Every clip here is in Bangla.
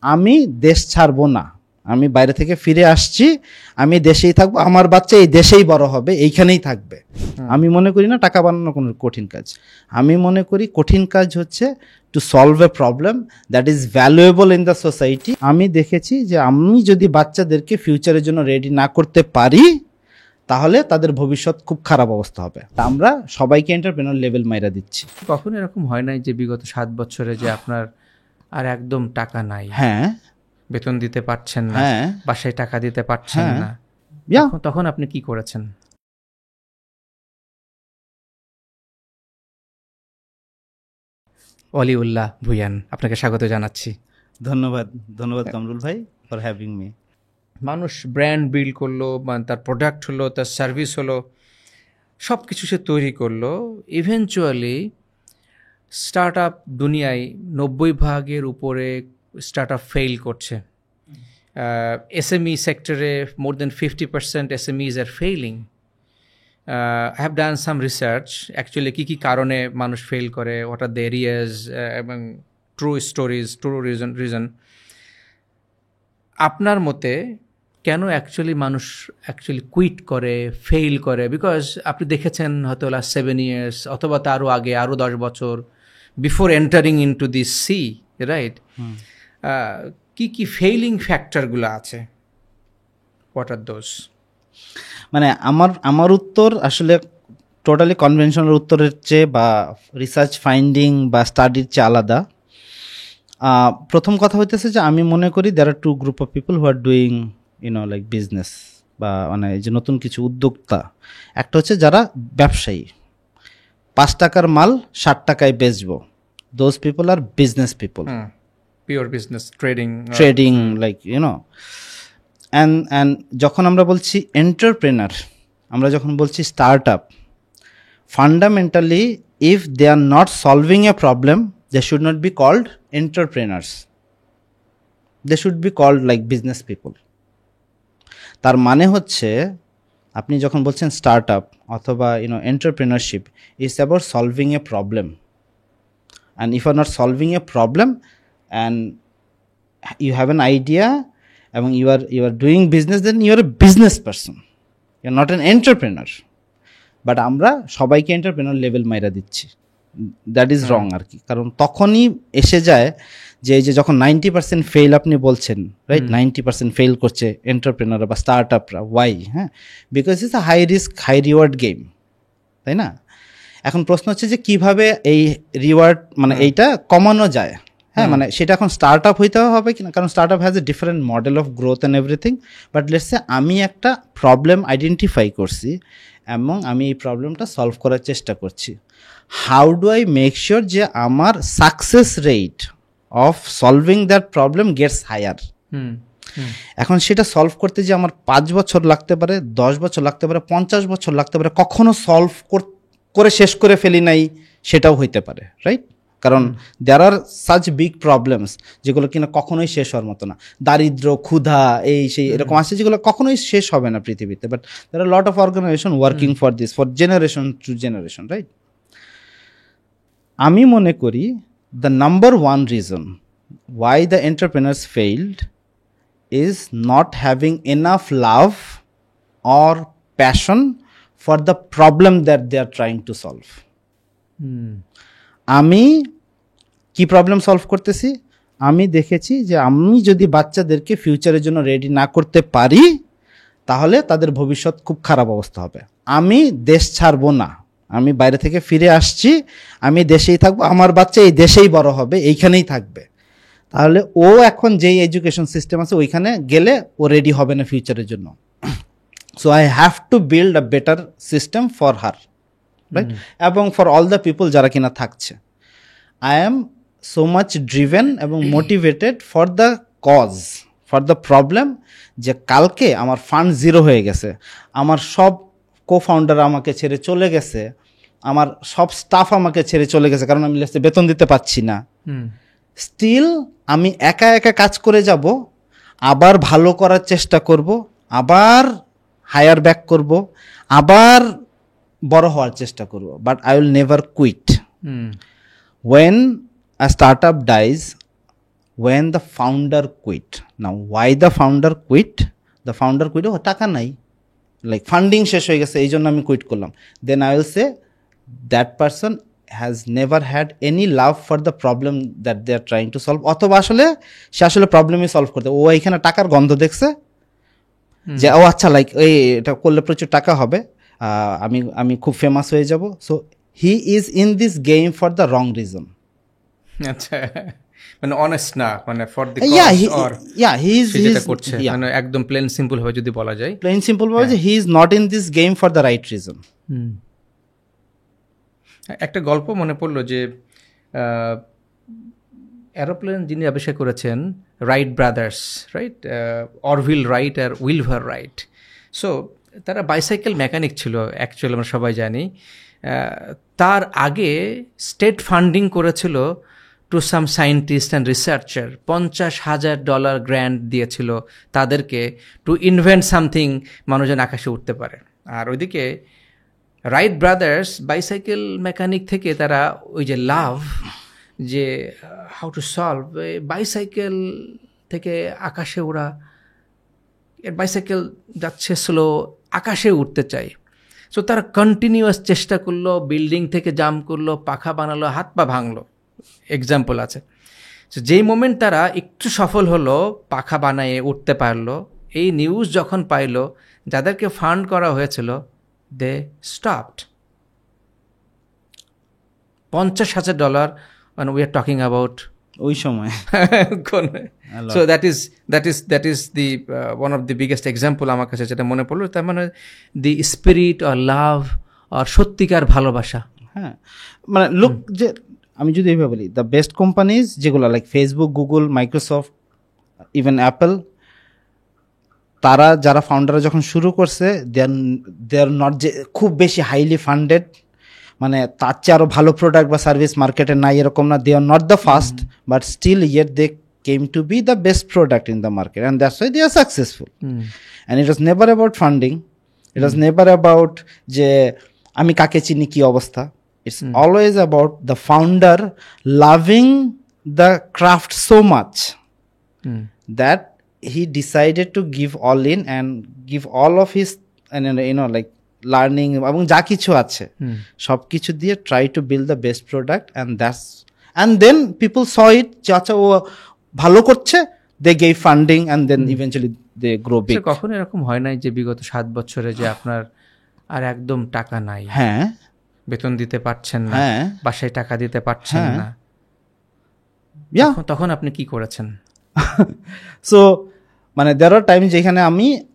আমি দেশ ছাড়বো না, আমি বাইরে থেকে ফিরে আসছি, আমি দেশেই থাকবো, আমার বাচ্চা এই দেশেই বড় হবে, এইখানেই থাকবে। আমি মনে করি না টাকা বানানো কোনো কঠিন কাজ। আমি মনে করি কঠিন কাজ হচ্ছে two solve A problem that is valuable in the society. আমি দেখেছি যে আমি যদি বাচ্চাদেরকে ফিউচারের জন্য রেডি না করতে পারি তাহলে তাদের ভবিষ্যৎ খুব খারাপ অবস্থা হবে। আমরা সবাইকে এন্টারপ্রেনার লেভেল মাইরা দিচ্ছি। কখনো এরকম হয় নাই যে বিগত 7 বছরে যে আপনার আর একদম টাকা নাই? হ্যাঁ, বেতন দিতে পারছেন না, হ্যাঁ, বাসায় টাকা দিতে পারছেন না, তখন আপনি কি করেছেন? ওয়ালিউল্লাহ ভুঁইয়ান, আপনাকে স্বাগত জানাচ্ছি। ধন্যবাদ কামরুল ভাই ফর হ্যাভিং মি। মানুষ ব্র্যান্ড বিল্ড করলো, তার প্রোডাক্ট হলো, তার সার্ভিস হলো, সব কিছু সে তৈরি করলো। ইভেনচুয়ালি স্টার্ট আপ দুনিয়ায় 90% উপরে স্টার্ট আপ ফেইল করছে। SME সেক্টরে মোর দেন 50% SMEs আর failing. I have done some research actually কী কারণে মানুষ ফেল করে, হোয়াট আর দ্য এরিয়াজ এবং ট্রু স্টোরিজ, ট্রু রিজন। আপনার মতে কেন মানুষ কুইট করে, ফেইল করে? বিকজ আপনি দেখেছেন হয়তো লাস্ট 7 years অথবা তারও আগে, আরও 10 বছর before entering in to this sea, right? কি ফেইলিং ফ্যাক্টরগুলো আছে? What are those? মানে আমার উত্তর আসলে টোটালি কনভেনশনাল উত্তরের চেয়ে বা রিসার্চ ফাইন্ডিং বা স্টাডির চেয়ে আলাদা। প্রথম কথা হইতেছে যে আমি মনে করি দেয়ার আর 2 group of people who are doing like business বা মানে যে নতুন কিছু উদ্যোক্তা। একটা হচ্ছে যারা ব্যবসায়ী, 5 টাকার মাল 60 টাকায় বেচবো, those people are business people, pure business, trading like and যখন আমরা বলছি এন্টারপ্রেনার, আমরা যখন বলছি startup, fundamentally if they are not solving a problem they should not be called entrepreneurs, they should be called like business people. তার মানে হচ্ছে আপনি যখন বলছেন স্টার্ট আপ অথবা entrepreneurship is about solving a problem, and if are not solving a problem and you have an idea এবং you are doing business, then you are a business person, you are not an entrepreneur. But আমরা সবাইকে এন্টারপ্রেনার লেভেল মাইরা দিচ্ছি, দ্যাট ইজ রং আর কি। কারণ তখনই এসে যায় যে এই যে যখন 90% ফেল আপনি বলছেন, রাইট, 90% ফেল করছে এন্টারপ্রেনার বা স্টার্ট আপরা, ওয়াই? হ্যাঁ, because it's a high risk high reward game, তাই না? এখন প্রশ্ন হচ্ছে যে কিভাবে এই রিওয়ার্ড মানে এইটা কমানো যায়। হ্যাঁ, মানে সেটা এখন স্টার্ট আপ হইতে হবে কিনা, কারণ start up has a different model of growth and everything. But let's say আমি একটা প্রবলেম আইডেন্টিফাই করছি এবং আমি এই প্রবলেমটা সলভ করার চেষ্টা করছি। How do I make sure যে আমার success rate of solving that problem gets higher? এখন সেটা সলভ করতে যে আমার 5 বছর লাগতে পারে, 10 বছর লাগতে পারে, 50 বছর লাগতে পারে, কখনো সলভ করে শেষ করে ফেলি নাই সেটাও হইতে পারে, রাইট? কারণ দেয়ার আর সাচ বিগ প্রবলেমস যেগুলো কিনা কখনোই শেষ হওয়ার মতো না। দারিদ্র, ক্ষুধা, এই সেই এরকম আছে যেগুলো কখনোই শেষ হবে না পৃথিবীতে। But there are lot of organization working for this for generation to generation, right? আমি মনে করি the number 1 reason why the entrepreneurs failed is not having enough love or passion for the problem that they are trying to solve. আমি কি প্রবলেম সলভ করতেছি? আমি দেখেছি যে আমি যদি বাচ্চাদেরকে ফিউচারের জন্য রেডি না করতে পারি তাহলে তাদের ভবিষ্যৎ খুব খারাপ অবস্থা হবে। আমি দেশ ছাড়বো না, আমি বাইরে থেকে ফিরে আসছি, আমি দেশেই থাকবো, আমার বাচ্চা এই দেশেই বড় হবে, এইখানেই থাকবে। তাহলে ও এখন যেই এডুকেশন সিস্টেম আছে ওইখানে গেলে ও রেডি হবে না ফিউচারের জন্য। So I have to build a better system for her, right? এবং ফর অল দ্য পিপল যারা কিনা থাকছে। I am so much driven এবং motivated for the cause, for the problem, যে কালকে আমার ফান্ড জিরো হয়ে গেছে, আমার সব কো-ফাউন্ডার আমাকে ছেড়ে চলে গেছে, আমার সব স্টাফ আমাকে ছেড়ে চলে গেছে কারণ আমি বেতন দিতে পারছি না। স্টিল আমি একা একা কাজ করে যাব, আবার ভালো করার চেষ্টা করব, আবার হায়ার ব্যাক করব, আবার বড় হওয়ার চেষ্টা করব। But I will never quit. When a startup dies, when the founder quit. Now why the founder quit? The founder quit, ও টাকা নাই, like funding শেষ হয়ে গেছে এই জন্য আমি কুইট করলাম, then I will say that person has never had any love for the problem that they are trying to solve. অথবা আসলে সে আসলে প্রবলেমই সলভ করতে, ও এখানে টাকার গন্ধ দেখছে যে ও আচ্ছা লাইক এই এটা করলে প্রচুর টাকা হবে, আমি খুব ফেমাস হয়ে যাব, so he is in this game for the wrong reason. আচ্ছা, মানে অনেস্ট না, মানে ফর দি হি ইজ যেটা করছে, মানে একদম প্লেন সিম্পল ভাবে যদি বলা যায়, প্লেন সিম্পল ভাবে যে he is not in this game for the right reason. একটা গল্প মনে পড়লো যে এরোপ্লেন যিনি আবিষ্কার করেছেন, Wright brothers, Wright, Orville Wright আর উইলভার রাইট। সো তারা বাইসাইকেল মেকানিক ছিল অ্যাকচুয়ালি, আমরা সবাই জানি। তার আগে স্টেট ফান্ডিং করেছিল to some scientist and researcher, $50,000 grant দিয়েছিল তাদেরকে টু ইনভেন্ট সামথিং, মানুষজন আকাশে উঠতে পারে। আর ওইদিকে রাইট ব্রাদার্স বাইসাইকেল মেকানিক থেকে তারা ওই যে লাভ, যে হাউ টু সলভ বাইসাইকেল থেকে আকাশে ওড়া, এর বাইসাইকেল যাচ্ছে স্লো, আকাশে উঠতে চাই। সো তারা কন্টিনিউয়াস চেষ্টা করলো, বিল্ডিং থেকে জাম্প করলো, পাখা বানালো, হাত পা ভাঙলো, এক্সাম্পল আছে। সো যেই মোমেন্ট তারা একটু সফল হলো, পাখা বানায়ে উঠতে পারলো, এই নিউজ যখন পাইলো যাদেরকে ফান্ড করা হয়েছিল, দে stopped. $50,000, and we are talking about ওই সময়। So that is the one of the biggest example আমার কাছে যেটা মনে পড়লো। তার মানে the spirit or love or সত্যিকার ভালোবাসা। হ্যাঁ, মানে লুক, যে আমি যদি এইভাবে বলি, দ্য বেস্ট কোম্পানিজ যেগুলো like Facebook, Google, Microsoft, even Apple, তারা যারা ফাউন্ডাররা যখন শুরু করছে, দে আর নট যে খুব বেশি হাইলি ফান্ডেড, মানে তার চেয়ে আরও ভালো প্রোডাক্ট বা সার্ভিস মার্কেটে নাই এরকম না, they are not the first, but still yet they came to be the best product in the market, and that's why they are successful. And it was never about funding, it was never about যে আমি কাকে চিনি কি অবস্থা, it's always about the founder loving the craft so much that he decided to give all in and give all of his, and you know, like learning এবং যা কিছু আছে সব কিছু দিয়ে try to build the best product, and then people saw it যে আচ্ছা ও ভালো করছে, they gave funding and then eventually they grow big. কখনো এরকম হয় নাই যে বিগত 7 বছরে যে আপনার আর একদম টাকা নাই, হ্যাঁ, বেতন দিতে পারছেন না, বাসায় টাকা দিতে পারছেন না, তখন আপনি কি করেছেন? সো মানে there are times যেখানে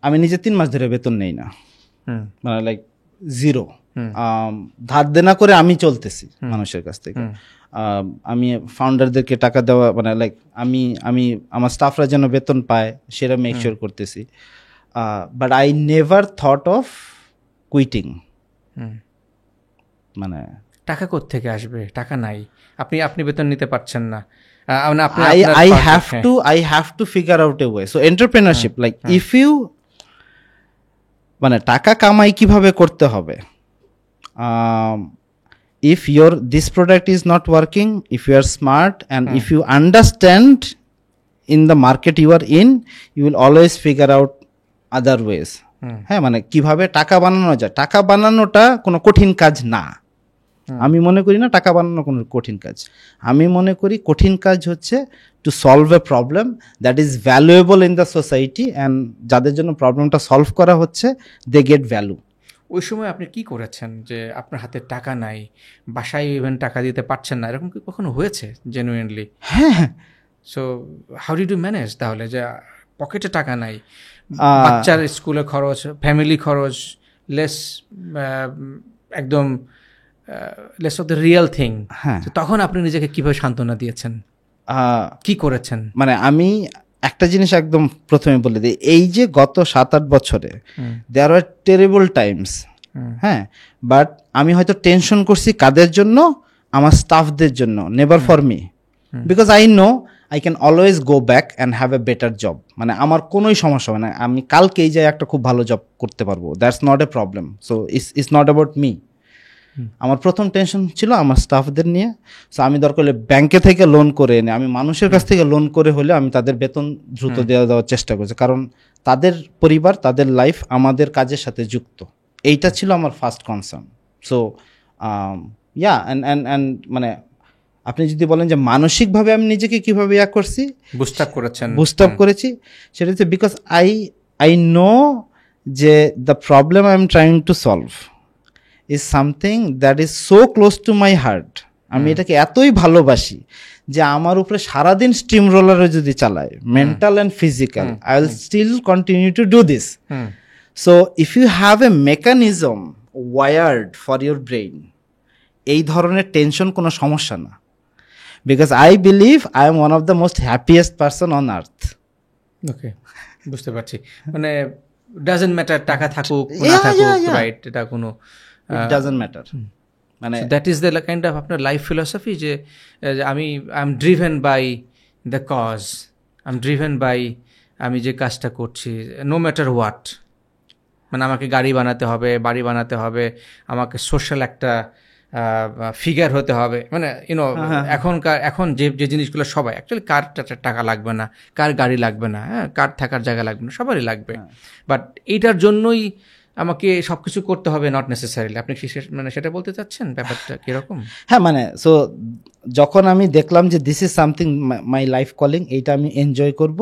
আমি নিজে 3 মাস ধরে বেতন নেই না, মানে লাইক জিরো, ধার দেনা করে আমি চলতেছি মানুষের কাছ থেকে। আমি ফাউন্ডারদেরকে টাকা দেওয়া, মানে লাইক আমি আমার স্টাফরা যেন বেতন পায় সেটা মেক শিওর করতেছি, but I never thought of quitting. মানে টাকা কোত্থেকে আসবে? টাকা নাই, আপনি বেতন নিতে পারছেন না। I have to figure out a way. So entrepreneurship, like if you, মানে টাকা কামাই কিভাবে করতে হবে, if this product is not working, if you are smart and if you understand in the market you are in, you will always figure out other ways. হ্যাঁ, মানে কিভাবে টাকা বানানো যায়। টাকা বানানোটা কোনো কঠিন কাজ না, আমি মনে করি না টাকা বানানো কোনো কঠিন কাজ। আমি মনে করি কঠিন কাজ হচ্ছে two solve A problem that is valuable in the society, and যাদের জন্য প্রবলেমটা সলভ করা হচ্ছে দে গেট ভ্যালু। ওই সময় আপনি কি করেছেন যে আপনার হাতে টাকা নাই, বাসায় ইভেন টাকা দিতে পারছেন না, এরকম কি কখনো হয়েছে জেনুইনলি? হ্যাঁ। So how did you manage তাহলে, যে পকেটে টাকা নাই, বাচ্চার স্কুলের খরচ, ফ্যামিলি খরচ, লেস একদম less of the real thing, তখন আপনি নিজেকে কিভাবে সান্ত্বনা দিয়েছেন, কি করেছেন? মানে আমি একটা জিনিস একদম প্রথমে বলে দিই, এই যে গত 7-8 বছরে দেয়ার আর টেরিবল টাইমস, হ্যাঁ, বাট আমি হয়তো টেনশন করছি কাদের জন্য? আমার স্টাফদের জন্য, never for me, because I know I can always go back and have a better job. মানে আমার কোনোই সমস্যা হবে না, আমি কালকেই যাই একটা খুব ভালো জব করতে পারবো, that's not a problem. So it's not about me. আমার প্রথম টেনশন ছিল আমার স্টাফদের নিয়ে। সো আমি দরকার হলে ব্যাংকে থেকে লোন করে এনে, আমি মানুষের কাছ থেকে লোন করে হলে আমি তাদের বেতন দ্রুত দেওয়ার চেষ্টা করছি, কারণ তাদের পরিবার, তাদের লাইফ আমাদের কাজের সাথে যুক্ত। এইটা ছিল আমার first concern. So yeah and মানে আপনি যদি বলেন যে মানসিকভাবে আমি নিজেকে কীভাবে করছি, বুস্ট আপ করেছি, সেটা হচ্ছে বিকজ আই নো যে the problem I am trying to solve is something that is so close to my heart. আমি এটাকে এতই ভালোবাসি যে আমার উপরে সারাদিন স্টিম রোলারে যদি চালায়, mental and physical, I will still continue to do this. So if you have a mechanism word for your brain, এই ধরনের টেনশন কোনো সমস্যা না। Because I believe I am one of the most happiest person on earth. Okay, বুঝতে পারছি। মানে ডাজন্ট ম্যাটার টাকা থাকুক না থাকুক, রাইট? এটা কোনো ডাজন্ট ম্যাটার। মানে that is the kind of আপনার লাইফ ফিলসফি, যে I am driven by the cause, I am driven by আমি যে কাজটা করছি, নো ম্যাটার হোয়াট। মানে আমাকে গাড়ি বানাতে হবে, বাড়ি বানাতে হবে, আমাকে সোশ্যাল একটা ফিগার হতে হবে, মানে ইউনো এখন যে জিনিসগুলো সবাই অ্যাকচুয়ালি, কার টাকা লাগবে না, কার গাড়ি লাগবে না, হ্যাঁ, কার থাকার জায়গা লাগবে না, সবারই লাগবে, বাট এইটার জন্যই আমাকে সব কিছু করতে হবে, নট নেসেসারিলি। আপনি মানে সেটা বলতে চাচ্ছেন? ব্যাপারটা কীরকম? হ্যাঁ, মানে সো যখন আমি দেখলাম যে this is something my life calling, এইটা আমি এনজয় করব,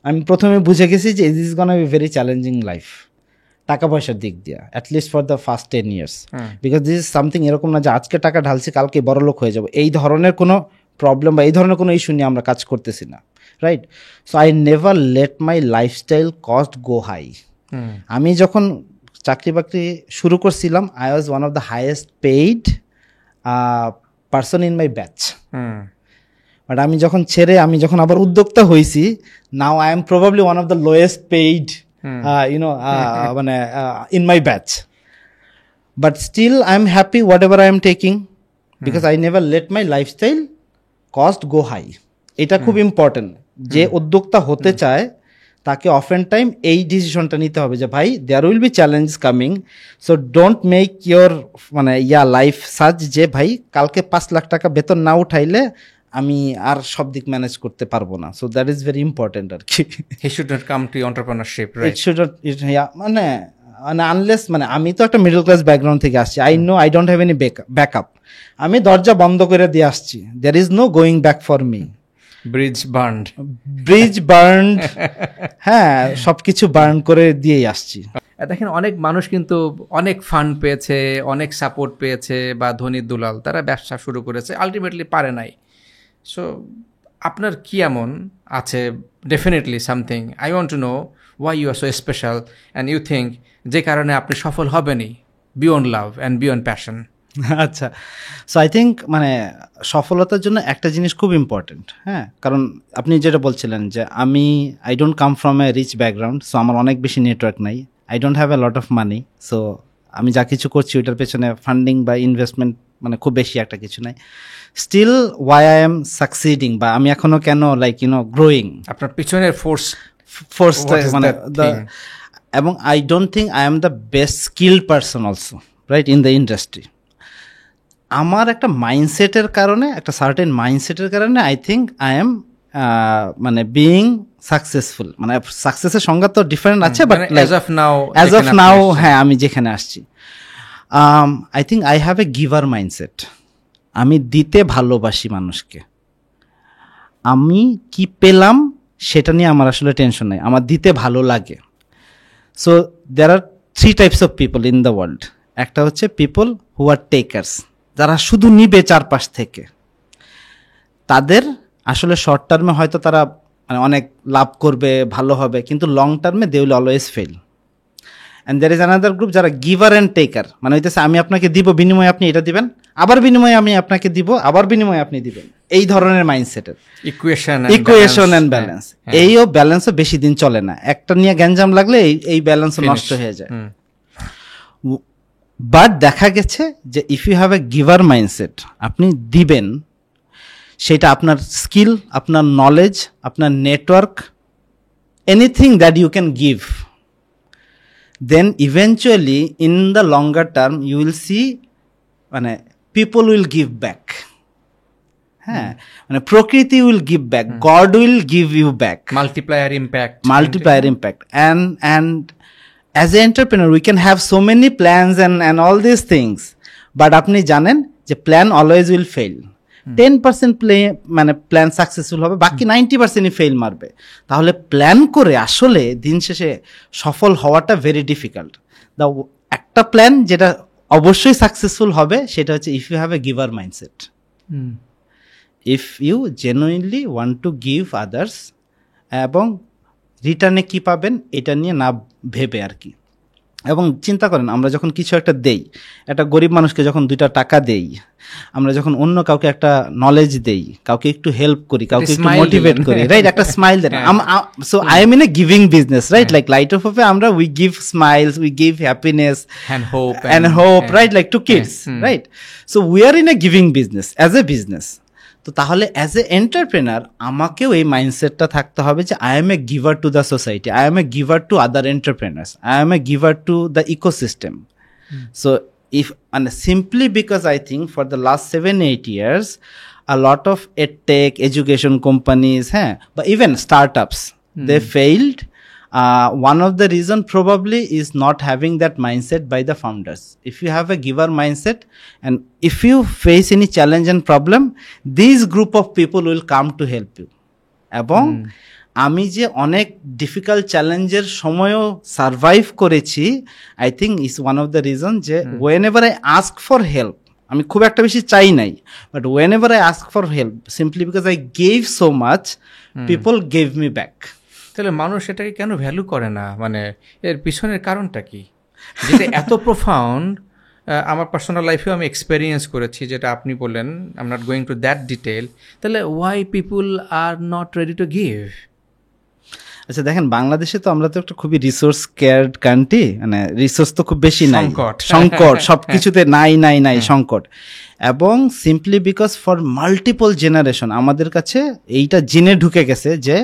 আমি প্রথমে বুঝে গেছি যে this is gonna be very challenging life, টাকা পয়সার দিক দিয়ে, at least for the first 10 years, because this is something এরকম না যে আজকে টাকা ঢালছি কালকে বড়লোক হয়ে যাবো, এই ধরনের কোনো প্রবলেম বা এই ধরনের কোনো ইস্যু নিয়ে আমরা কাজ করতেছি না, right? So I never let my lifestyle cost go high. আমি যখন চাকরি বাকরি শুরু করছিলাম, I was one of the highest paid person in my batch, but আমি যখন ছেড়ে আমি যখন আবার উদ্যোক্তা হয়েছি, now I am probably one of the lowest paid মানে in my batch, but still I'm happy whatever I am taking because I never let my lifestyle cost go high. এটা খুব ইম্পর্টেন্ট। যে উদ্যোক্তা হতে চায় তাকে অফেন টাইম এই ডিসিশনটা নিতে হবে যে ভাই there will be challenge coming, so don't make your মানে লাইফ সাজ যে ভাই কালকে 5 লাখ টাকা বেতন না উঠাইলে আমি আর সব দিক ম্যানেজ করতে পারবো না। So that is very important আর কি। He should not come to entrepreneurship, right? It should not, মানে আনলেস, মানে আমি তো একটা মিডল ক্লাস ব্যাকগ্রাউন্ড থেকে আসছি, I know I don't have any backup, আমি দরজা বন্ধ করে দিয়ে আসছি, there is no going back for me. Bridge burned, হ্যাঁ, সবকিছু বার্ন করে দিয়েই আসছি। দেখেন, অনেক মানুষ কিন্তু অনেক ফান্ড পেয়েছে, অনেক সাপোর্ট পেয়েছে, বা ধনী দুলাল, তারা ব্যবসা শুরু করেছে, আলটিমেটলি পারে নাই। সো আপনার কি এমন আছে? Definitely something I want to know why you are so special and you think যে কারণে আপনি সফল হবেনই, beyond love and beyond passion. আচ্ছা, সো আই থিঙ্ক মানে সফলতার জন্য একটা জিনিস খুব ইম্পর্টেন্ট, হ্যাঁ, কারণ আপনি যেটা বলছিলেন যে I don't come from a rich background, so আমার অনেক বেশি নেটওয়ার্ক নাই, I don't have a lot of money, so আমি যা কিছু করছি ওইটার পেছনে ফান্ডিং বা ইনভেস্টমেন্ট মানে খুব বেশি একটা কিছু নাই। Still why I am succeeding, বা আমি এখনো কেন গ্রোয়িং, আপনার পিছনের ফোর্স মানে এবং I don't think I am the best skilled person also, right, in the industry. আমার একটা মাইন্ডসেটের কারণে, একটা সার্টেন মাইন্ডসেটের কারণে আই থিঙ্ক আই এম মানে বিইং সাকসেসফুল। মানে সাকসেসের সংজ্ঞা তো ডিফারেন্ট আছে, বাট অ্যাজ অফ নাও হ্যাঁ, আমি যেখানে আসছি, I think I have a giver mindset. আমি দিতে ভালোবাসি মানুষকে, আমি কি পেলাম সেটা নিয়ে আমার আসলে টেনশন নেই, আমার দিতে ভালো লাগে। So there are 3 types of people in the world. একটা হচ্ছে পিপল হু আর টেকার্স, যারা শুধু নিবে চারপাশ থেকে, তাদের আসলে শর্ট টার্মে হয়তো তারা মানে অনেক লাভ করবে, ভালো হবে, কিন্তু লং টার্মে they will always fail. And there is another group যারা গিভার অ্যান্ড টেকার, মানে হইতেছে আমি আপনাকে দিব, বিনিময়ে আপনি এটা দিবেন, আবার বিনিময়ে আমি আপনাকে দিব, আবার বিনিময়ে আপনি দিবেন, এই ধরনের মাইন্ডসেটের ইকুয়েশন অ্যান্ড ব্যালেন্স। এইও ব্যালেন্সও বেশি দিন চলে না, একটা নিয়ে গ্যাঞ্জাম লাগলে এই ব্যালেন্সও নষ্ট হয়ে যায়। বাট দেখা গেছে যে if you have a giver mindset, আপনি দিবেন, সেটা আপনার স্কিল, আপনার নলেজ, আপনার network, anything that you can give, then eventually in the longer term you will see মানে পিপল উইল গিভ ব্যাক, হ্যাঁ, মানে প্রকৃতি will give back, God will give you back, multiplier impact and as an entrepreneur we can have so many plans and all these things, but আপনি জানেন যে প্ল্যান অলওয়েজ উইল ফেল। 10% মানে প্ল্যান সাকসেসফুল হবে, বাকি 90%ই ফেল মারবে। তাহলে প্ল্যান করে আসলে দিন শেষে সফল হওয়াটা ভেরি ডিফিকাল্ট। একটা প্ল্যান যেটা অবশ্যই সাকসেসফুল হবে সেটা হচ্ছে if you have a giver mindset, if you genuinely want to give others, এবং রিটার্নে কি পাবেন এটা নিয়ে না ভেবে আর কি। এবং চিন্তা করেন আমরা যখন কিছু একটা দেই, একটা গরিব মানুষকে যখন 2টা টাকা দেই, আমরা যখন অন্য কাউকে একটা নলেজ দেই, কাউকে একটু হেল্প করি, কাউকে একটু মোটিভেট করি, রাইট, একটা স্মাইল দেন। So I am in a giving business, right, like light of হোপে আমরা we give smiles, we give happiness and hope, right, like to kids, right? So we are in a giving business as a business. তো তাহলে অ্যাজ এ এন্টারপ্রেনার আমাকেও এই মাইন্ডসেটটা থাকতে হবে যে I M A giver to the society, I M A giver to other entrepreneurs, I M A giver to the ecosystem. So if, and simply because I think for the last 7-8 years a lot of edtech education companies, but even startups, they failed. One of the reason probably is not having that mindset by the founders. If you have a giver mindset and if you face any challenge and problem, these group of people will come to help you. এবং আমি যে অনেক ডিফিকাল্ট চ্যালেঞ্জের সময়ও সার্ভাইভ করেছি, I think is one of the reason যে whenever I ask for help, আমি খুব একটা বেশি চাই নাই, but whenever I ask for help simply because I gave so much, people gave me back. তাহলে মানুষ এটাকে কেন ভ্যালু করে না? মানে এর পিছনের কারণটা কি, যেটা এত প্রোফাউন্ড? আমার পার্সোনাল লাইফেও আমি এক্সপেরিয়েন্স করেছি, যেটা আপনি বললেন, I am not going to that detail. তাহলে why people are not ready to give? আচ্ছা দেখেন, বাংলাদেশে তো আমরা তো একটা খুবই রিসোর্স কেয়ার্ড কান্ট্রি, মানে রিসোর্স তো খুব বেশি নাই, সংকট সবকিছুতে নাই সংকট। এবং simply because for multiple generation আমাদের কাছে এইটা জেনে ঢুকে গেছে যে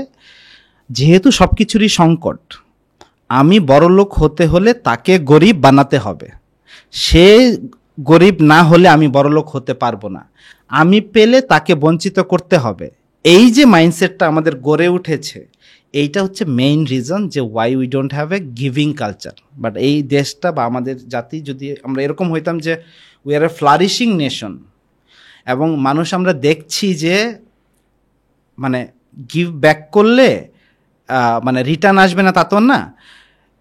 যেহেতু সবকিছুরই সংকট, আমি বড়লোক হতে হলে তাকে গরিব বানাতে হবে, সে গরিব না হলে আমি বড়লোক হতে পারবো না, আমি পেলে তাকে বঞ্চিত করতে হবে। এই যে মাইন্ডসেটটা আমাদের গড়ে উঠেছে, এইটা হচ্ছে মেইন রিজন যে why we don't have A giving culture. But এই দেশটা বা আমাদের জাতি যদি আমরা এরকম হইতাম যে we are A flourishing nation, এবং মানুষ আমরা দেখছি যে মানে গিভ ব্যাক করলে মানে রিটার্ন আসবে না তা তো না,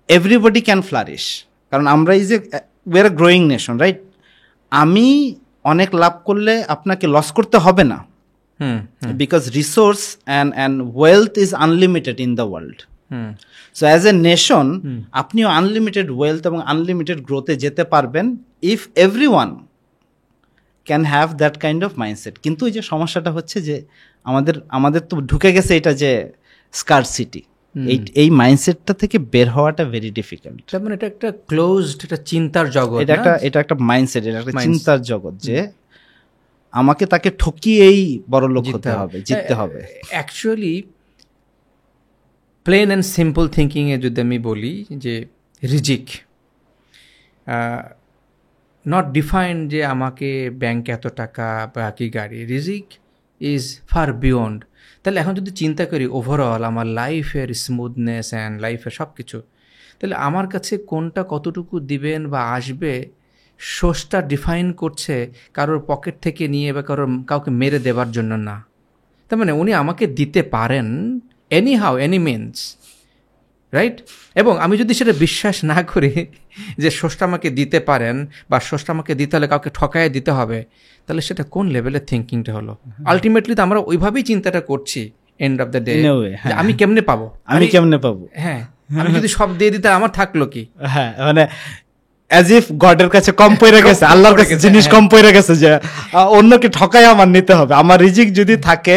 এভরিবডি ক্যান ফ্লারিশ, কারণ আমরা এই যে we are a growing nation, right? আমি অনেক লাভ করলে আপনাকে লস করতে হবে না, because resource and wealth is unlimited in the world. So as a nation আপনিও আনলিমিটেড ওয়েলথ এবং আনলিমিটেড গ্রোথে যেতে পারবেন if everyone can have that kind of mindset. কিন্তু এই যে সমস্যাটা হচ্ছে যে আমাদের তো ঢুকে গেছে এটা যে স্কারসিটি, এই মাইন্ডসেটটা থেকে বের হওয়াটা ভেরি ডিফিকাল্ট। মানে এটা একটা ক্লোজড, এটা চিন্তার জগৎ, এটা একটা মাইন্ডসেট, এটা একটা চিন্তার জগৎ যে আমাকে তাকে ঠকিয়েই বড়লোক হতে হবে, জিততে হবে। অ্যাকচুয়ালি প্লেন অ্যান্ড সিম্পল থিঙ্কিংয়ে যদি আমি বলি যে রিজিক নট ডিফাইন্ড যে আমাকে ব্যাংকে এত টাকা বা কি গাড়ি, রিজিক ইজ ফার বিয়ন্ড। তাহলে এখন যদি চিন্তা করি ওভারঅল আমার লাইফের স্মুথনেস অ্যান্ড লাইফের সব কিছু, তাহলে আমার কাছে কোনটা কতটুকু দিবেন বা আসবে, সোর্সটা ডিফাইন করছে কারোর পকেট থেকে নিয়ে বা কাউকে মেরে দেবার জন্য না। তার মানে উনি আমাকে দিতে পারেন any how, any means, right? এবং আমি যদি সেটা বিশ্বাস না করি যে সোর্সটা আমাকে দিতে পারেন বা সোর্সটা আমাকে দিতে হলে কাউকে ঠকায় দিতে হবে, তাহলে সেটা কোন লেভেলের থিঙ্কিংটা হলো? আলটিমেটলি তো আমরা ওইভাবেই চিন্তাটা করছি এন্ড অফ দ্য ডে, আমি কেমনে পাবো, হ্যাঁ, আমি যদি সব দিয়ে দিতে আমার থাকলো কি? হ্যাঁ, মানে as if গডের কাছে কম পড়ে গেছে, আল্লাহর কাছে জিনিস কম পড়ে গেছে যে অন্যকে ঠকায় আমার নিতে হবে, আমার রিজিক যদি থাকে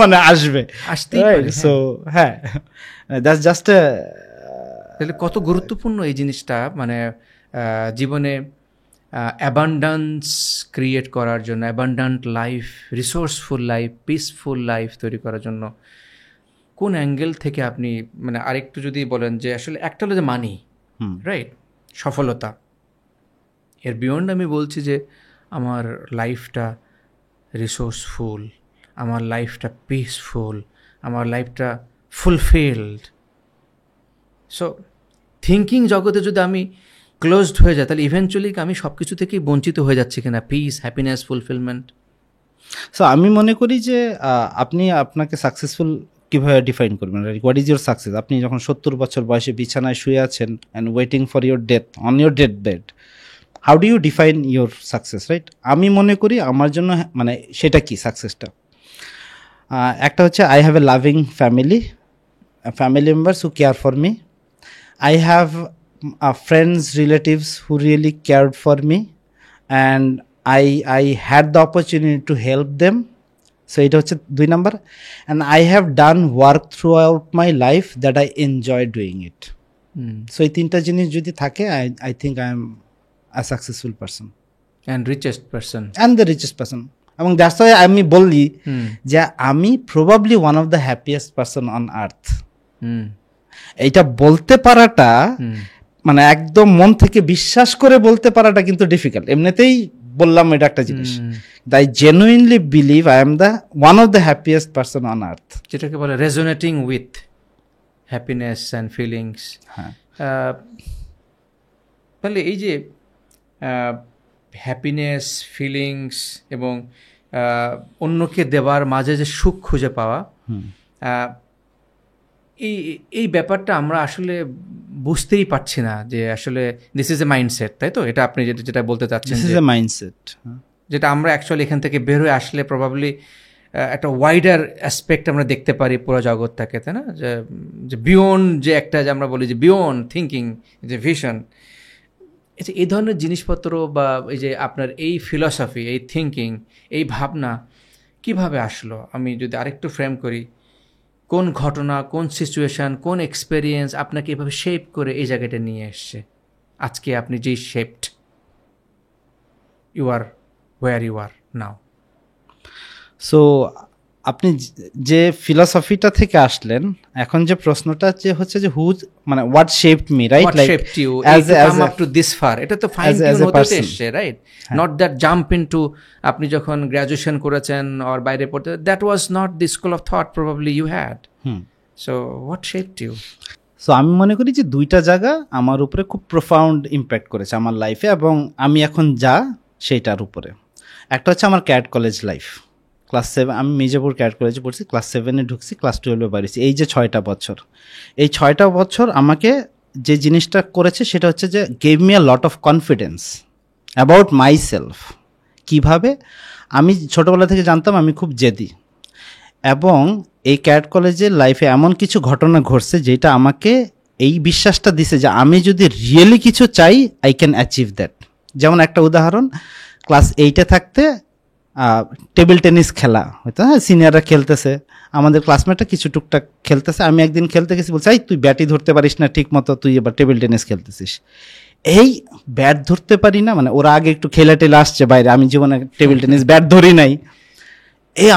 মানে আসতেই পারে। সো হ্যাঁ, দ্যাটস জাস্ট তাহলে কত গুরুত্বপূর্ণ এই জিনিসটা, মানে জীবনে অ্যাবান্ডান্স ক্রিয়েট করার জন্য, abundant life, resourceful life, peaceful life তৈরি করার জন্য কোন অ্যাঙ্গেল থেকে আপনি, মানে আরেকটু যদি বলেন যে আসলে একটা হলো যে মানি, রাইট, সফলতা, এর বিয়ন্ড আমি বলছি যে আমার লাইফটা রিসোর্সফুল, আমার লাইফটা পিসফুল, আমার লাইফটা ফুলফিলড। সো থিঙ্কিং জগতে যদি আমি ক্লোজড হয়ে যায় তাহলে ইভেনচুয়ালি আমি সব কিছু থেকেই বঞ্চিত হয়ে যাচ্ছি কিনা, পিস, হ্যাপিনেস, ফুলফিলমেন্ট। সো আমি মনে করি যে আপনি আপনাকে সাকসেসফুল কীভাবে ডিফাইন করবেন, হোয়াট ইজ ইউর সাকসেস? আপনি যখন 70 বছর বয়সে বিছানায় শুয়ে আছেন and waiting for your death on your death bed, how do you define your success, right? আমি মনে করি আমার জন্য মানে সেটা কি সাকসেসটা, একটা হচ্ছে I have a loving family members who care for me, I have friends, relatives who really cared for me, and I had the opportunity to help them. So এটা হচ্ছে 2 number. And I have done work throughout my life that I enjoy doing it. So এই 3টা জিনিস যদি থাকে, I think I am a successful person. And richest person. And the richest person. এবং that's why আমি বলি যে আমি probably one of the happiest person on earth. এইটা বলতে পারাটা মানে একদম মন থেকে বিশ্বাস করে বলতে পারাটা কিন্তু ডিফিকাল্ট। এমনিতেই বললাম এটা একটা জিনিস, I genuinely believe I am the one of the happiest person on আর্থ, যেটাকে বলে resonating with happiness and feelings. তাহলে এই যে হ্যাপিনেস, ফিলিংস এবং অন্যকে দেওয়ার মাঝে যে সুখ খুঁজে পাওয়া, এই ব্যাপারটা আমরা আসলে বুঝতেই পারছি না যে আসলে দিস ইজ এ মাইন্ডসেট, তাই তো? এটা আপনি যেটা বলতে চাচ্ছেন, দিস ইজ এ মাইন্ডসেট, যেটা আমরা অ্যাকচুয়ালি এখান থেকে বের হয়ে আসলে প্রবাবলি একটা ওয়াইডার অ্যাসপেক্ট আমরা দেখতে পারি পুরো জগৎটাকে, তাই না? যে বিয়ন্ড, যে একটা যে আমরা বলি যে বিয়ন্ড থিঙ্কিং, যে ভিশন, এই ধরনের জিনিসপত্র বা এই যে আপনার এই ফিলসফি, এই থিঙ্কিং, এই ভাবনা কিভাবে আসলো? আমি যদি আরেকটু ফ্রেম করি, কোন ঘটনা, কোন সিচুয়েশান, কোন এক্সপেরিয়েন্স আপনাকে এভাবে শেপ করে এই জায়গাটা নিয়ে এসছে? আজকে আপনি যেই shaped, you are where you are now. So আপনি যে ফিলসফিটা থেকে আসলেন, এখন যে প্রশ্নটা যে হচ্ছে যে হু মানে what shaped me, right? Like shaped you to come up to this far, এটা তো ফাইন টিউন হতে এসছে, right? Not that jump into, আপনি যখন গ্র্যাজুয়েশন করেছেন আর বাইরে পড়তে, that was not the school of thought probably you had. So what shaped you? So আমি মনে করি যে 2টা জায়গা আমার উপরে খুব প্রোফাউন্ড ইম্প্যাক্ট করেছে আমার লাইফে, এবং আমি এখন যা সেইটার উপরে। একটা হচ্ছে আমার ক্যাট কলেজ লাইফ, ক্লাস 7, আমি মির্জাপুর ক্যাট কলেজে পড়ছি, ক্লাস 7-এ ঢুকছি, ক্লাস 12-এ বাড়িছি। এই যে 6টা বছর, এই 6টা বছর আমাকে যে জিনিসটা করেছে সেটা হচ্ছে যে gave me a lot of confidence about my self. কীভাবে? আমি ছোটোবেলা থেকে জানতাম আমি খুব জেদি, এবং এই ক্যাট কলেজের লাইফে এমন কিছু ঘটনা ঘটছে যেটা আমাকে এই বিশ্বাসটা দিছে যে আমি যদি রিয়েলি কিছু চাই, আই ক্যান অ্যাচিভ দ্যাট। যেমন একটা উদাহরণ, ক্লাস 8-এ থাকতে টেবিল টেনিস খেলা হয়তো, হ্যাঁ, সিনিয়ররা খেলতেছে, আমাদের ক্লাসমেটরা কিছু টুকটাক খেলতেছে। আমি একদিন খেলতে গেছি, বলছি এই তুই ব্যাটই ধরতে পারিস না ঠিক মতো, তুই এবার টেবিল টেনিস খেলতেছিস। এই ব্যাট ধরতে পারি না, মানে ওরা আগে একটু খেলে টেলে আসছে বাইরে, আমি জীবনে টেবিল টেনিস ব্যাট ধরি নাই।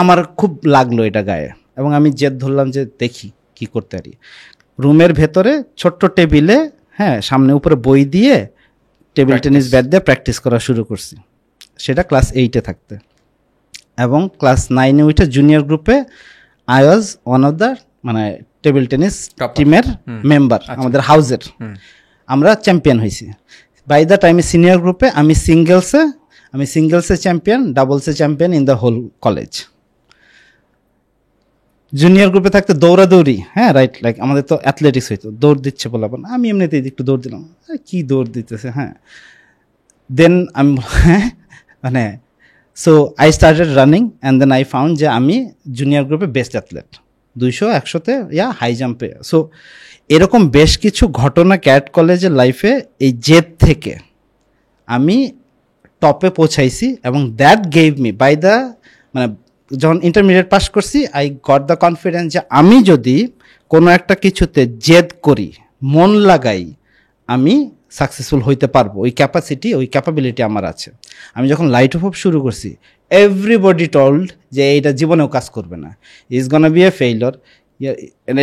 আমার খুব লাগলো এটা গায়ে, এবং আমি জেদ ধরলাম যে দেখি কি করতে পারি। রুমের ভেতরে ছোট্ট টেবিলে, হ্যাঁ, সামনে উপরে বই দিয়ে টেবিল টেনিস ব্যাট দিয়ে প্র্যাকটিস করা শুরু করছি, সেটা ক্লাস 8-এ থাকতে। এবং ক্লাস 9-এ উঠে জুনিয়র গ্রুপে I was one of the মানে টেবিল টেনিস টিমের মেম্বার, আমাদের হাউসের। আমরা চ্যাম্পিয়ন হয়েছি। বাই দ্য টাইমে সিনিয়র গ্রুপে আমি সিঙ্গেলসে চ্যাম্পিয়ন, ডাবলসে champion in the whole college. Junior গ্রুপে থাকতে দৌড়াদৌড়ি, হ্যাঁ, রাইট, লাইক আমাদের তো অ্যাথলেটিক্স হইতো, দৌড় দিচ্ছে বলাবো না, আমি এমনিতেই একটু দৌড় দিলাম, কি দৌড় দিতেছে, হ্যাঁ। দেন আমি মানে so I started running and then I found যে আমি জুনিয়র গ্রুপে বেস্ট অ্যাথলেট, 200, 100-তে, হাই জাম্পে। সো এরকম বেশ কিছু ঘটনা ক্যাট কলেজের লাইফে এই জেদ থেকে আমি টপে পৌঁছাইছি, এবং that gave me by the মানে যখন ইন্টারমিডিয়েট পাস করছি, আই গট দ্য কনফিডেন্স যে আমি যদি কোনো একটা কিছুতে জেদ করি, মন লাগাই, আমি সাকসেসফুল হইতে পারবো। ওই ক্যাপাসিটি, ওই ক্যাপাবিলিটি আমার আছে। আমি যখন লাইট অফ শুরু করছি, এভরিবডি টল্ড যে এইটা জীবনেও কাজ করবে না, is gonna B A failure,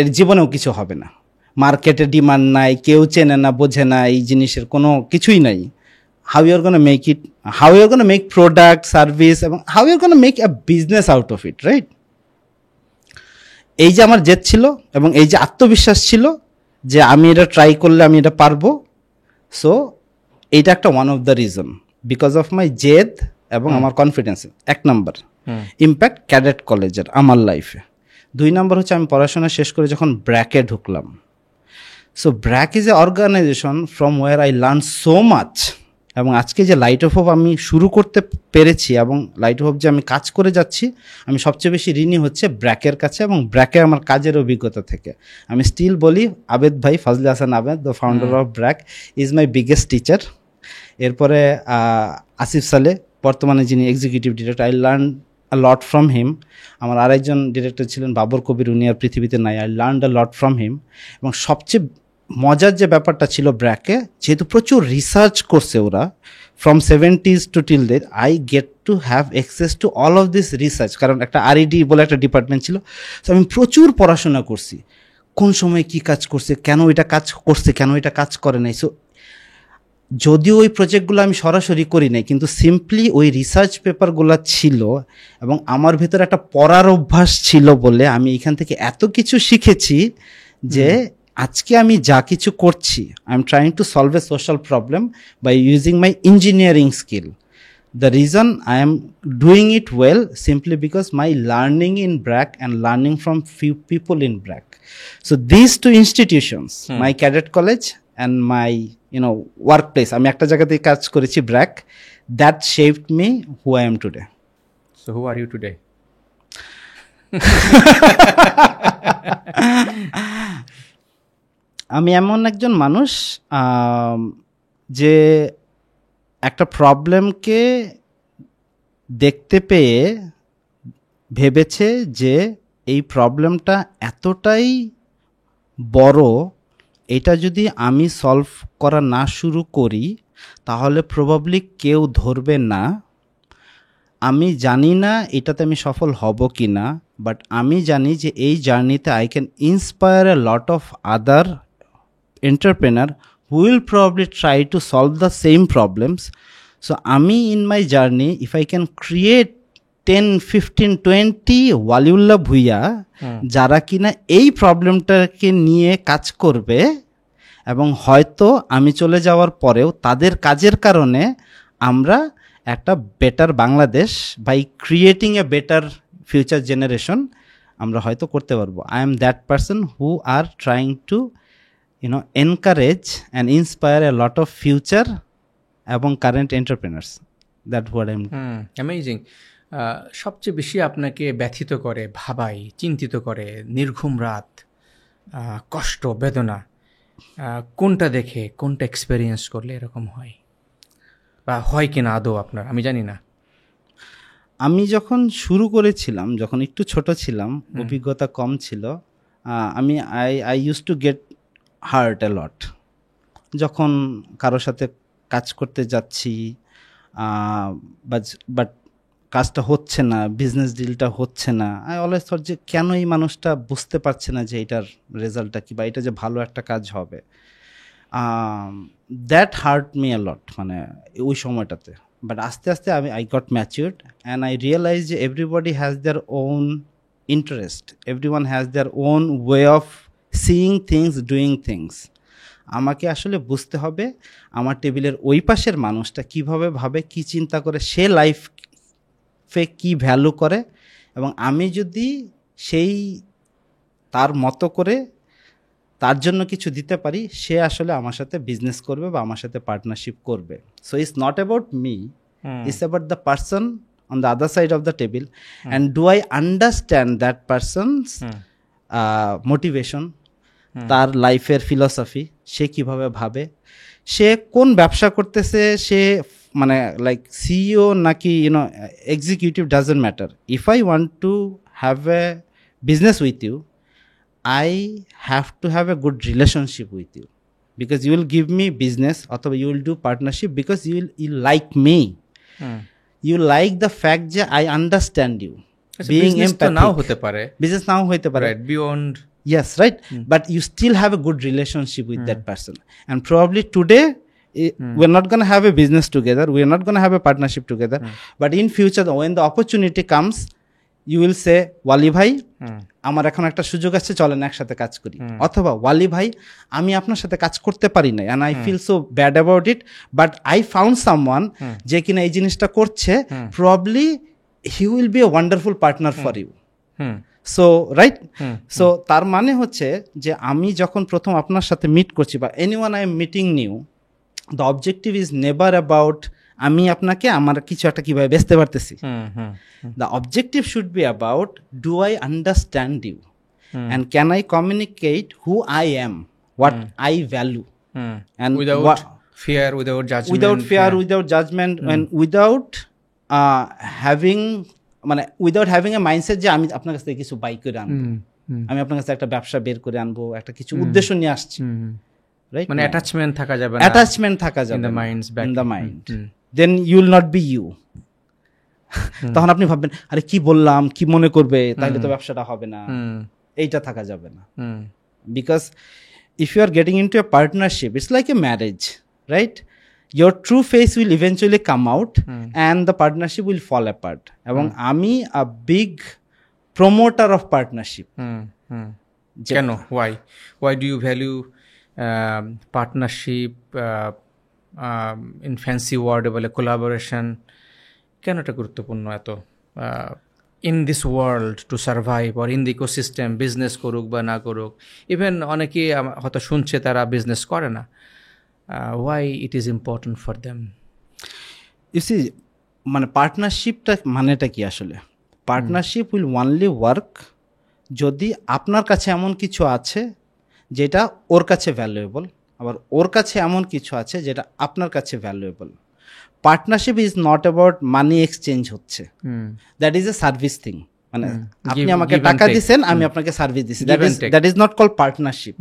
এর জীবনেও কিছু হবে না, মার্কেটে ডিমান্ড নাই, কেউ চেনে না, বোঝে না, এই জিনিসের কোনো কিছুই নাই। how you're going to make it, how you're going to make product, service, এবং how you're going to make a business out of it, right? এই যে আমার জেদ ছিল এবং এই যে আত্মবিশ্বাস ছিল যে আমি এটা ট্রাই করলে আমি এটা পারবো, সো এইটা একটা one of the reason because of my জেদ এবং আমার কনফিডেন্স। এক নাম্বার ইম্প্যাক্ট ক্যাডেট কলেজের আমার লাইফে। 2 নাম্বার হচ্ছে আমি পড়াশোনা শেষ করে যখন ব্র্যাকে ঢুকলাম। So BRAC is a organization from where I learn so much, এবং আজকে যে লাইট অফ হোপ আমি শুরু করতে পেরেছি এবং লাইট অফ হোপ যে আমি কাজ করে যাচ্ছি, আমি সবচেয়ে বেশি ঋণী হচ্ছে ব্র্যাকের কাছে এবং ব্র্যাকে আমার কাজের অভিজ্ঞতা থেকে। আমি স্টিল বলি আবেদ ভাই, Fazle Hasan Abed, the founder of BRAC, is my biggest teacher. এরপরে আসিফ সালে, বর্তমানে যিনি executive director, I learn a lot from him. আমার আরেকজন ডিরেক্টর ছিলেন বাবর কবির, উনি আর পৃথিবীতে নাই। I learn a lot from হিম। এবং সবচেয়ে মজার যে ব্যাপারটা ছিল ব্র্যাকে, যেহেতু প্রচুর রিসার্চ করছে ওরা from 70s to till date, I get to have access to all of this research. কারণ একটা আরইডি বলে একটা ডিপার্টমেন্ট ছিল, তো আমি প্রচুর পড়াশোনা করছি, কোন সময় কি কাজ করছে, কেন এটা কাজ করছে, কেন এটা কাজ করে নাই। সো যদিও ওই প্রজেক্টগুলো আমি সরাসরি করি নাই, কিন্তু সিম্পলি ওই রিসার্চ পেপারগুলো ছিল এবং আমার ভিতরে একটা পড়ার অভ্যাস ছিল বলে আমি এখান থেকে এত কিছু শিখেছি যে আজকে আমি যা কিছু করছি, I am trying to solve a social problem by using my engineering skill. The reason I am doing it well simply because my learning in BRAC and learning from few people in BRAC. So these two institutions, my cadet college and my workplace, আমি একটা জায়গাতে কাজ করেছি BRAC, that shaped me who I am today. So who are you today? আমি এমন একজন মানুষ যে একটা প্রবলেমকে দেখতে পেয়ে ভেবেছে যে এই প্রবলেমটা এতটাই বড়, এটা যদি আমি সলভ করা না শুরু করি তাহলে প্রবাবলি কেউ ধরবে না। আমি জানি না এটাতে আমি সফল হব কি না, বাট আমি জানি যে এই জার্নিতে I can inspire A lot of other entrepreneur who will probably try to solve the same problems. So ami in my journey, if I can create 10, 15, 20 Waliullah Bhuiyan যারা কিনা এই প্রবলেমটাকে নিয়ে কাজ করবে এবং হয়তো আমি চলে যাওয়ার পরেও তাদের কাজের কারণে আমরা একটা better Bangladesh by creating a better future generation আমরা হয়তো করতে পারবো। I am that person who are trying to encourage and inspire a lot of future এবং current entrepreneurs. That what I am. Amazing. সবচেয়ে বেশি আপনাকে ব্যথিত করে, ভাবাই, চিন্তিত করে, নির্ঘুম রাত, কষ্ট, বেদনা, কোনটা দেখে, কোনটা এক্সপেরিয়েন্স করলে এরকম হয়, বা হয় কিনা আদৌ আপনার, আমি জানি না। আমি যখন শুরু করেছিলাম, যখন একটু ছোট ছিলাম, অভিজ্ঞতা কম ছিল, আমি I use to get hurt a lot. যখন কারোর সাথে কাজ করতে যাচ্ছি বাট কাজটা হচ্ছে না, বিজনেস ডিলটা হচ্ছে না, আই অলওয়েজ থট যে কেন এই মানুষটা বুঝতে পারছে না যে এটার রেজাল্টটা কি, বা এটা যে ভালো একটা কাজ হবে। That hurt me a lot, মানে ওই সময়টাতে। বাট আস্তে আস্তে I got matured and I realize যে everybody has their own interest, everyone has their own way of seeing things, doing things. আমাকে আসলে বুঝতে হবে আমার টেবিলের ওই পাশের মানুষটা কীভাবে ভাবে, কী চিন্তা করে, সে লাইফে কী ভ্যালু করে, এবং আমি যদি সেই তার মতো করে তার জন্য কিছু দিতে পারি, সে আসলে আমার সাথে বিজনেস করবে বা আমার সাথে পার্টনারশিপ করবে। So it's not about me, it's about the person on the other side of the table, and do I understand that person's motivation, তার লাইফের ফিলসফি, সে কিভাবে ভাবে, সে কোন ব্যবসা করতেছে, সে মানে লাইক সিইও নাকি executive, doesn't matter. If I want to have a business with you, I have to have a good relationship with you, because you will give me business, অথবা you will do partnership because you like me, you like the fact যে I understand you. Being empathic নাও হতে পারে, business নাও হতে পারে, right, beyond, yes, right, but you still have a good relationship with that person, and probably today we're not going to have a business together, we're not going to have a partnership together, but in future when the opportunity comes you will say ওয়ালি ভাই আমার এখন একটা সুযোগ আছে, চলেন একসাথে কাজ করি, অথবা ওয়ালি ভাই আমি আপনার সাথে কাজ করতে পারি না and I feel so bad about it but I found someone যে কিনা এই জিনিসটা করছে, probably he will be a wonderful partner for you. So right, so তার মানে হচ্ছে যে আমি যখন প্রথম আপনার সাথে মিট করছি বা anyone I am meeting new, the objective is never about আমি আপনাকে আমার কিছু একটা কীভাবে বেচতে পারতেছি। The objective should be about do I understand you and can I communicate who I am, what I value, and without fear, without judgement and without having মানে উইদাউট হ্যাভিং এ মাইন্ডসেট যে আমি আপনার কাছ থেকে কিছু বাই করে আনবো, আমি আপনার কাছে একটা ব্যবসা বের করে আনবো, একটা কিছু উদ্দেশ্য নিয়ে আসছি, রাইট? মানে অ্যাটাচমেন্ট থাকা যাবে না, অ্যাটাচমেন্ট থাকা যাবে in the minds, in the mind, then you will not be you. তখন আপনি ভাববেন আরে কি বললাম, কি মনে করবে, তাহলে তো ব্যবসাটা হবে না, এইটা থাকা যাবে না। Because if you are getting into a partnership it's like a marriage, right? your true face will eventually come out and the partnership will fall apart. এবং আমি a big promoter of partnership. কেন? why do you value partnership in fancy word বলে collaboration? কেন এটা গুরুত্বপূর্ণ এত in this world to survive or in the ecosystem, business করুক বা না করুক, even অনেকে হয়তো শুনছে তারা বিজনেস করে না, why it is important for them? You see, মানে পার্টনারশিপটা মানেটা কি আসলে? পার্টনারশিপ উইল ওনলি ওয়ার্ক যদি আপনার কাছে এমন কিছু আছে যেটা ওর কাছে ভ্যালুয়েবল, আবার ওর কাছে এমন কিছু আছে যেটা আপনার কাছে valuable. Partnership is not about money exchange হচ্ছে, that is a service thing, মানে আপনি আমাকে টাকা দিচ্ছেন, আমি আপনাকে সার্ভিস দিচ্ছি, that is not called partnership.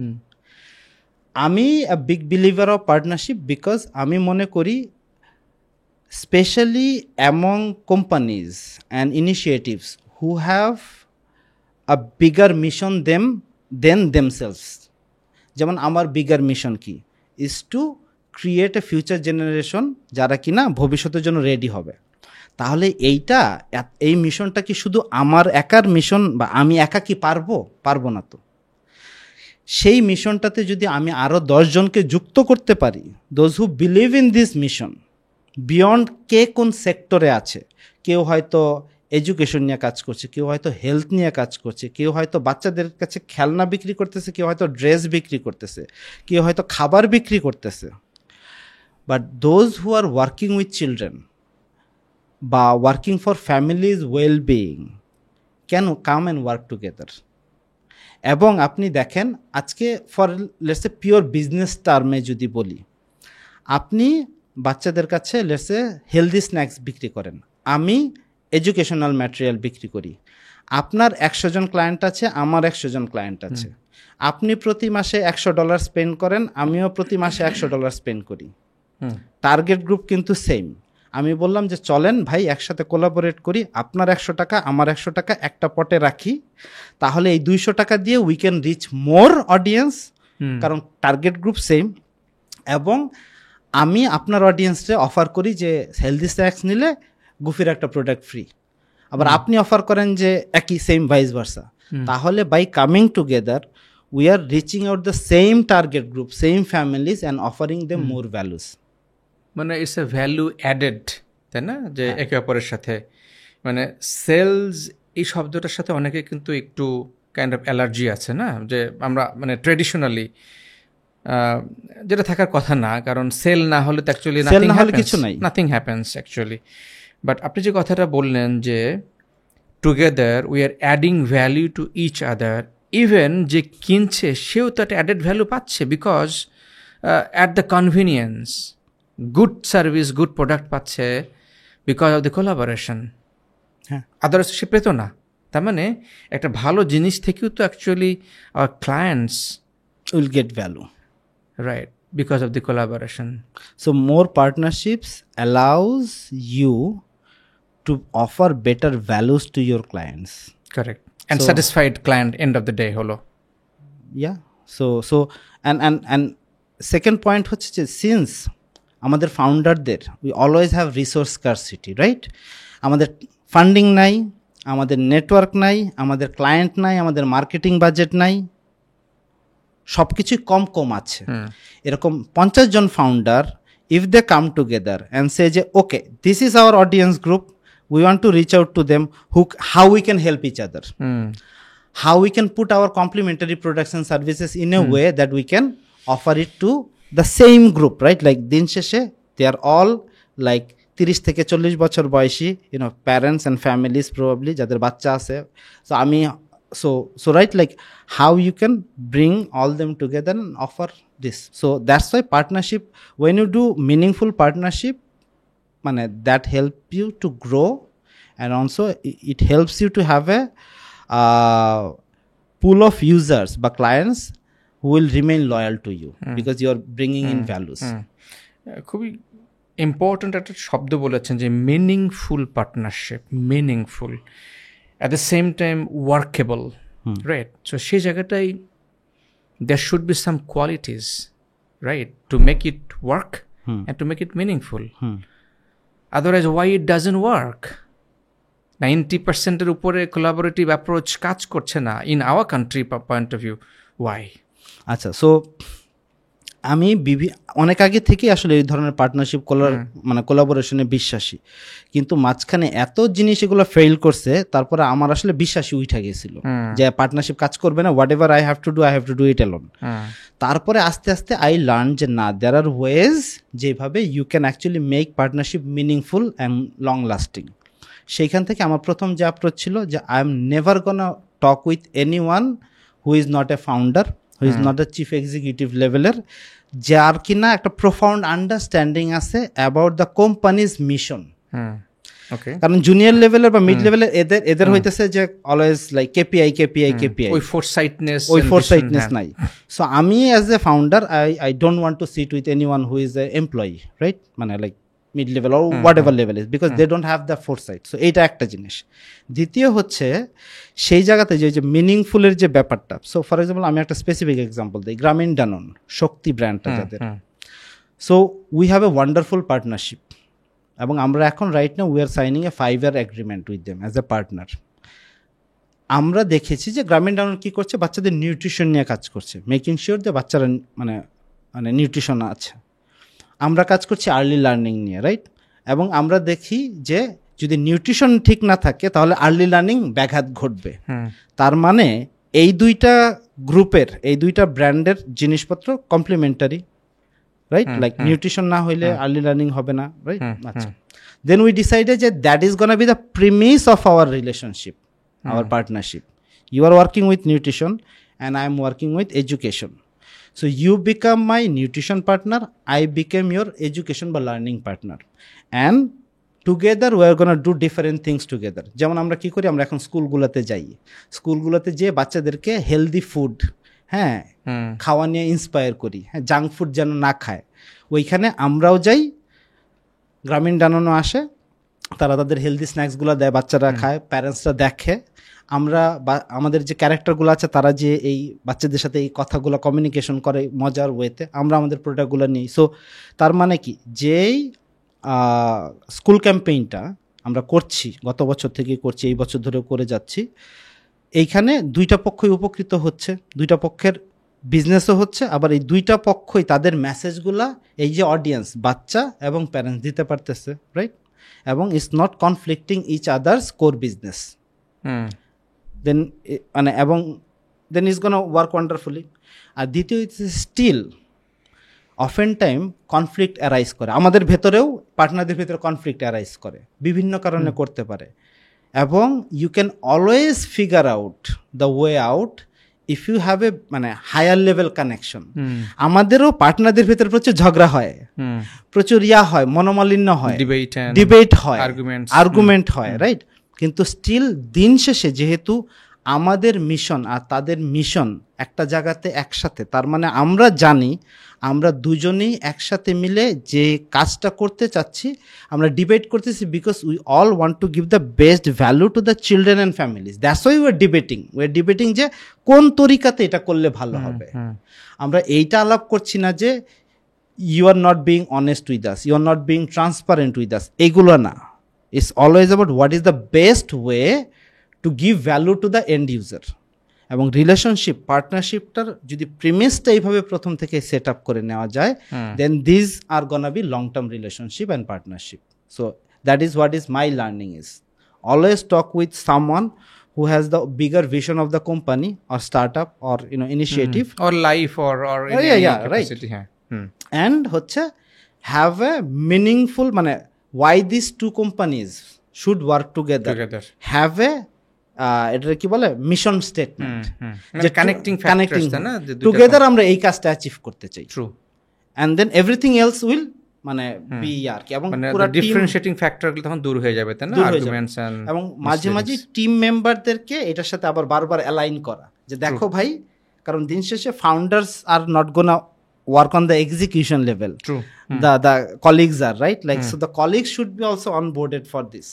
আমি a big believer of partnership because আমি মনে করি specially among companies and initiatives who have a bigger mission than themselves, যেমন আমার বিগার মিশন কি is to create a future generation যারা কিনা ভবিষ্যতের জন্য রেডি হবে। তাহলে এই মিশনটা কি শুধু আমার একার মিশন বা আমি একা কি পারবো না তো। সেই মিশনটাতে যদি আমি আরও 10 জনকে যুক্ত করতে পারি, those who believe in this mission beyond কে কোন সেক্টরে আছে, কেউ হয়তো এডুকেশন নিয়ে কাজ করছে, কেউ হয়তো হেলথ নিয়ে কাজ করছে, কেউ হয়তো বাচ্চাদের কাছে খেলনা বিক্রি করতেছে, কেউ হয়তো ড্রেস বিক্রি করতেছে, কেউ হয়তো খাবার বিক্রি করতেছে, but those who are working with children বা working for families well being can come and work together. এবং আপনি দেখেন আজকে for let's a pure business টার্মে যদি বলি, আপনি বাচ্চাদের কাছে লেটস এ হেলদি স্ন্যাক্স বিক্রি করেন, আমি এডুকেশনাল ম্যাটেরিয়াল বিক্রি করি, আপনার 100 জন ক্লায়েন্ট আছে, আমার 100 জন ক্লায়েন্ট আছে, আপনি প্রতি মাসে $100 স্পেন্ড করেন, আমিও প্রতি মাসে $100 স্পেন্ড করি, টার্গেট গ্রুপ কিন্তু সেম। আমি বললাম যে চলেন ভাই একসাথে কোলাবোরেট করি, আপনার 100 টাকা আমার 100 টাকা একটা পটে রাখি, তাহলে এই 200 টাকা দিয়ে we can reach more audience, কারণ টার্গেট গ্রুপ সেম। এবং আমি আপনার অডিয়েন্সে অফার করি যে হেলদি স্ন্যাক্স নিলে গুফির একটা প্রোডাক্ট ফ্রি, আবার আপনি অফার করেন যে একই সেম ভাইস ভার্সা, তাহলে by coming together we are reaching out the same target group, same families and offering them more values. মানে ইটস এ ভ্যালু অ্যাডেড, তাই না? যে একে অপরের সাথে মানে সেলস এই শব্দটার সাথে অনেকে কিন্তু একটু কাইন্ড অফ অ্যালার্জি আছে না, যে আমরা মানে ট্রেডিশনালি যেটা থাকার কথা না, কারণ সেল না হলে তো actually nothing happens actually. But আপনি যে কথাটা বললেন যে together we are adding value to each other, even যে কিনছে সেও তো একটা অ্যাডেড ভ্যালু পাচ্ছে, because at the convenience good service good product পাচ্ছে বিকজ অফ দ্য কোলাবোরেশন। হ্যাঁ, আদারওয়াইজ সে পেত না। তার মানে একটা ভালো জিনিস থেকেও তো actually our clients will get value, right, because of the collaboration. So more partnerships allows you to offer better values to your clients. Correct. And so, satisfied client end of the day holo. Yeah. So and second point হচ্ছে যে since আমাদের ফাউন্ডারদের we always have resource scarcity, right? আমাদের ফান্ডিং নাই, আমাদের নেটওয়ার্ক নাই, আমাদের ক্লায়েন্ট নাই, আমাদের মার্কেটিং বাজেট নাই, সব কিছুই কম আছে। এরকম 50 জন founder, if they come together and say যে okay this is our audience group, we want to reach out to them, how we can help each other, how we can put our complementary products and services in a way that we can offer it to the same group, right? Like din sheshe they are all like 30 থেকে 40 বছর বয়সী, parents and families probably যাদের বাচ্চা আছে। so আমি so right, like how you can bring all them together and offer this. So that's why partnership, when you do meaningful partnership, মানে that help you to grow, and also it helps you to have a pool of users বা clients who will remain loyal to you because you are bringing in values. খুবই ইম্পর্ট্যান্ট একটা শব্দ বলেছেন যে meaningful partnership, meaningful at the same time workable, right? So সেই জায়গাটাই there should be some qualities, right, to make it work and to make it meaningful. Otherwise, why it doesn't work? 90% উপরে collaborative approach কাজ করছে না in our country point of view. Why? আচ্ছা, সো আমি অনেক আগে থেকে আসলে এই ধরনের পার্টনারশিপ মানে কোলাবোরেশনে বিশ্বাসী, কিন্তু মাঝখানে এত জিনিস এগুলো ফেল করছে, তারপরে আমার আসলে বিশ্বাসই উঠে গেছিল যে পার্টনারশিপ কাজ করবে না, whatever I have to do it alone. তারপরে আস্তে আস্তে আই লার্ন যে না, দেয়ার আর ওয়েজ যেভাবে you can actually make partnership meaningful and long lasting. সেইখান থেকে আমার প্রথম যে অ্যাপ্রোচ ছিল যে I am never gonna talk with anyone who is not a founder, who is not a chief executive লেভেলের, যার কিনা একটা প্রোফাউন্ড আন্ডারস্ট্যান্ডিং আছে অ্যাবাউট দ্য কোম্পানিজ মিশন। কারণ জুনিয়র লেভেলের বা মিড লেভেলের এদের হইতেছে যে অলওয়েজ লাইক কেপিআই, ওই ফোরসাইটনেস নাই। সো আমি as a founder I don't want to sit with anyone who is a employee, right? মানে like mid level or whatever level is, because they don't have the foresight. So এইটা একটা জিনিস। দ্বিতীয় হচ্ছে সেই জায়গাতে যে মিনিংফুলের যে ব্যাপারটা, সো ফর এক্সাম্পল আমি একটা স্পেসিফিক এক্সাম্পল দিই, গ্রামীণ ডানন শক্তি ব্র্যান্ডটা যাদের, so we have a wonderful partnership, এবং আমরা এখন right now we are signing A 5-year agreement with them as a partner. আমরা দেখেছি যে গ্রামীণ ডানন কী করছে, বাচ্চাদের নিউট্রিশন নিয়ে কাজ করছে, মেকিং শিওর যে বাচ্চারা মানে নিউট্রিশন আছে। আমরা কাজ করছি আর্লি লার্নিং নিয়ে, রাইট? এবং আমরা দেখি যে যদি নিউট্রিশন ঠিক না থাকে তাহলে আর্লি লার্নিং ব্যাঘাত ঘটবে। তার মানে এই দুইটা গ্রুপের, এই দুইটা ব্র্যান্ডের জিনিসপত্র কমপ্লিমেন্টারি, রাইট? লাইক নিউট্রিশন না হইলে আর্লি লার্নিং হবে না, রাইট? আচ্ছা, দেন উই ডিসাইডেড যে that is gonna be the premise of our relationship, our partnership. You are working with nutrition and I am working with education. So you become my nutrition partner, I became your education বা learning partner, and together we are gonna do different things together. যেমন আমরা কি করি, আমরা এখন স্কুলগুলোতে যাই, স্কুলগুলোতে যেয়ে বাচ্চাদেরকে হেলদি ফুড খাওয়া নিয়ে ইন্সপায়ার করি, জাঙ্ক ফুড যেন না খায়। ওইখানে আমরাও যাই, গ্রামীণ ডাননও আসে, তারা তাদের হেলদি স্ন্যাক্সগুলো দেয়, বাচ্চারা খায়, প্যারেন্টসরা দেখে। আমরা আমাদের যে ক্যারেক্টারগুলো আছে তারা যে এই বাচ্চাদের সাথে এই কথাগুলো কমিউনিকেশন করে মজার ওয়েতে, আমরা আমাদের প্রোডাক্টগুলো নিই। সো তার মানে কি, যেই স্কুল ক্যাম্পেইনটা আমরা করছি, গত বছর থেকে করছি, এই বছর ধরেও করে যাচ্ছি, এইখানে দুইটা পক্ষই উপকৃত হচ্ছে, দুইটা পক্ষের বিজনেসও হচ্ছে, আবার এই দুইটা পক্ষই তাদের মেসেজগুলা এই যে অডিয়েন্স বাচ্চা এবং প্যারেন্টস দিতে পারতেছে, রাইট? এবং it's not conflicting each others core business. Then মানে এবং then is gonna work wonderfully. আর দ্বিতীয় still often time conflict arise করে, আমাদের ভেতরেও পার্টনারদের ভেতরে কনফ্লিক্ট অ্যারাইজ করে, বিভিন্ন কারণে করতে পারে, এবং you can always figure out the way out if you have a মানে হায়ার লেভেল কানেকশন। আমাদেরও পার্টনারদের ভেতরে প্রচুর ঝগড়া হয়, প্রচুর হয়, মনোমালিন্য হয়, ডিবেট হয়, আর্গুমেন্ট হয়, রাইট? কিন্তু স্টিল দিন শেষে যেহেতু আমাদের মিশন আর তাদের মিশন একটা জায়গাতে একসাথে, তার মানে আমরা জানি আমরা দুজনেই একসাথে মিলে যে কাজটা করতে চাচ্ছি, আমরা ডিবেট করতেছি because we all want to give the best value to the children and families. That's why we are debating যে কোন তরিকাতে এটা করলে ভালো হবে। আমরা এইটা আলাপ করছি না যে you are not being honest with us, you are not being transparent with us, এগুলো না। It's always about what is the best way to give value to the end user। এবং রিলেশনশিপ পার্টনারশিপটার যদি প্রিমিসটা এইভাবে প্রথম থেকে সেট আপ করে নেওয়া যায়, then this are gonna be long term relationship and partnership. So that is what is my learning is always talk with someone who has the bigger vision of the company or startup or initiative or life or in yeah, any right. capacity, and হচ্ছে have a meaningful মানে why these two companies should work together have a এটা কি বলে মিশন স্টেটমেন্ট, যে কানেক্টিং ফ্যাক্টরস না, টুগেদার আমরা এই কাজটা অ্যাচিভ করতে চাই। True. and then everything else will মানে বি আর কি, এবং পুরো ডিফারেন্সিয়েটিং ফ্যাক্টরগুলো তখন দূর হয়ে যাবে, তাই না, আর্গুমেন্টস এন্ড এবং মাঝে মাঝে টিম মেম্বারদেরকে এটার সাথে আবার বারবার অ্যালাইন করা, যে দেখো ভাই, কারণ দিন শেষে founders are not gonna work on the execution level. True. The colleagues are right, like so the colleagues should be also onboarded for this.